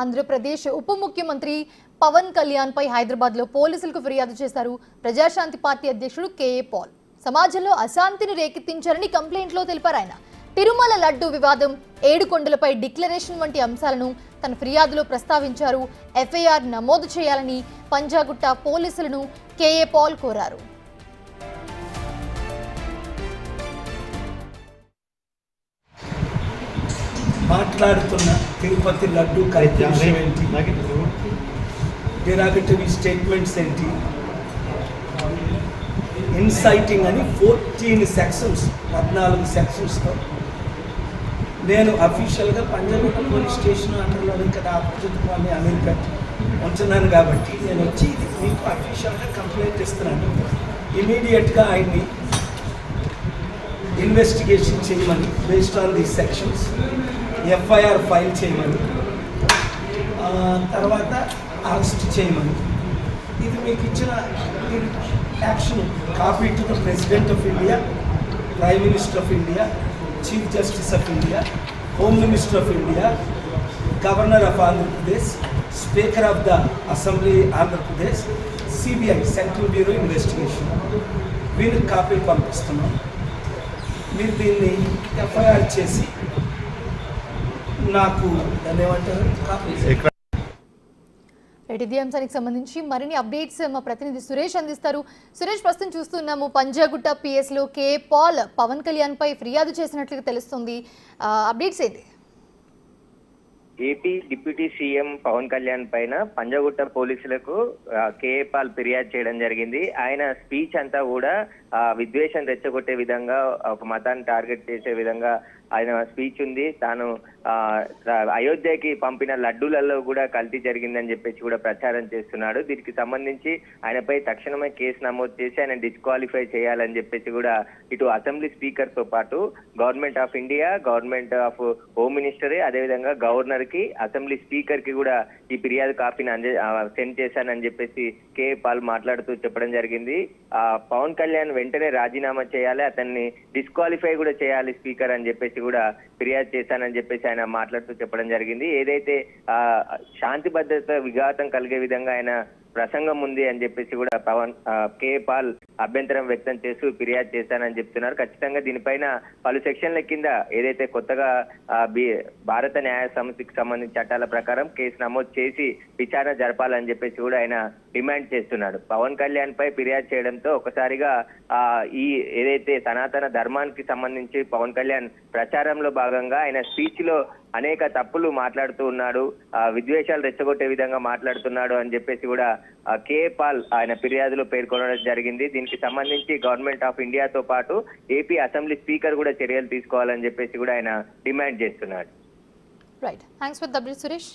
ఆంధ్రప్రదేశ్ ఉప ముఖ్యమంత్రి పవన్ కళ్యాణ్ పై హైదరాబాద్ లో పోలీసులకు ఫిర్యాదు చేశారు ప్రజాశాంతి పార్టీ అధ్యక్షుడు కేఏ పాల్. సమాజంలో అశాంతిని రేకెత్తించారని కంప్లైంట్లో తెలిపారు ఆయన. తిరుమల లడ్డు వివాదం, ఏడుకొండలపై డిక్లరేషన్ వంటి అంశాలను తన ఫిర్యాదులో ప్రస్తావించారు. ఎఫ్ఐఆర్ నమోదు చేయాలని పంజాగుట్ట పోలీసులను కేఏ పాల్ కోరారు. మాట్లాడుతున్న తిరుపతి లడ్డు కల్పిషన్ ఏంటి, డెరాగటరీ స్టేట్మెంట్స్ ఏంటి, ఇన్సైటింగ్ అని 14 సెక్షన్స్ 14 సెక్షన్స్తో నేను అఫీషియల్గా పంజాగుట్ట పోలీస్ స్టేషన్ అండర్లోనే కదా ఆపోజిట్ వాళ్ళని అమెరికా ఉంటున్నాను కాబట్టి నేను వచ్చి మీకు అఫీషియల్గా కంప్లైంట్ ఇస్తున్నాను. ఇమీడియట్గా ఆయన్ని ఇన్వెస్టిగేషన్ చేయమని, based on the sections FIR file చేయమని, తర్వాత అరెస్ట్ చేయమని, ఇది మీకు ఇచ్చిన action copy to the president of India, prime minister of India, chief justice of India, home minister of India, governor of Andhra Pradesh, speaker of the assembly Andhra Pradesh, CBI central bureau investigation, వీళ్ళకి copy పంపిస్తున్నాం. మీరు దీన్ని FIR చేసి నాకు ధన్యవాదాలు copy. ఇదే అంశానికి సంబంధించి మరిన్ని అప్డేట్స్ మా ప్రతినిధి సురేష్ అందిస్తారు. సురేష్, ప్రస్తుతం చూస్తున్నాము పంజాగుట్ట పిఎస్లో కే పాల్ పవన్ కళ్యాణ్ పై ఫిర్యాదు చేసినట్లుగా తెలుస్తుంది. అప్డేట్స్ ఏంటి? AP deputy CM Pawan Kalyan పైన పంజాగుట్ట పోలీసులకు కేఏ పాల్ ఫిర్యాదు చేయడం జరిగింది. ఆయన స్పీచ్ అంతా కూడా విద్వేషం రెచ్చగొట్టే విధంగా, ఒక మతాన్ని టార్గెట్ చేసే విధంగా ఆయన స్పీచ్ ఉంది. తాను అయోధ్యకి పంపిన లడ్డూలలో కూడా కల్తీ జరిగిందని చెప్పేసి కూడా ప్రచారం చేస్తున్నాడు. దీనికి సంబంధించి ఆయనపై తక్షణమే కేసు నమోదు చేసి ఆయన డిస్క్వాలిఫై చేయాలని చెప్పేసి కూడా ఇటు అసెంబ్లీ స్పీకర్ తో పాటు government of India, government of home minister, అదేవిధంగా గవర్నర్ కి, అసెంబ్లీ స్పీకర్ కి కూడా ఈ ఫిర్యాదు కాపీని సెండ్ చేశానని చెప్పేసి కే పాల్ మాట్లాడుతూ చెప్పడం జరిగింది. పవన్ కళ్యాణ్ వెంటనే రాజీనామా చేయాలి, అతన్ని డిస్క్వాలిఫై కూడా చేయాలి స్పీకర్ అని చెప్పేసి కూడా ఫిర్యాదు చేశానని చెప్పేసి ఆయన మాట్లాడుతూ చెప్పడం జరిగింది. ఏదైతే శాంతి భద్రత విఘాతం కలిగే విధంగా ఆయన ప్రసంగం ఉంది అని చెప్పేసి కూడా కే పాల్ అభ్యంతరం వ్యక్తం చేస్తూ ఫిర్యాదు చేశానని చెప్తున్నారు. ఖచ్చితంగా దీనిపైన పలు సెక్షన్ల కింద ఏదైతే కొత్తగా భారత న్యాయ సమితికి సంబంధించిన చట్టాల ప్రకారం కేసు నమోదు చేసి విచారణ జరపాలని చెప్పేసి కూడా ఆయన డిమాండ్ చేస్తున్నాడు. పవన్ కళ్యాణ్ పై ఫిర్యాదు చేయడంతో ఒకసారిగా ఈ ఏదైతే సనాతన ధర్మానికి సంబంధించి పవన్ కళ్యాణ్ ప్రచారంలో భాగంగా ఆయన స్పీచ్ లో అనేక తప్పులు మాట్లాడుతూ ఉన్నాడు, విద్వేషాలు రెచ్చగొట్టే విధంగా మాట్లాడుతున్నాడు అని చెప్పేసి కూడా కే పాల్ ఆయన ఫిర్యాదులో పేర్కొనడం జరిగింది. దీనికి సంబంధించి గవర్నమెంట్ ఆఫ్ ఇండియాతో పాటు ఏపీ అసెంబ్లీ స్పీకర్ కూడా చర్యలు తీసుకోవాలని చెప్పేసి కూడా ఆయన డిమాండ్ చేస్తున్నాడు. Right, thanks for the update Suresh.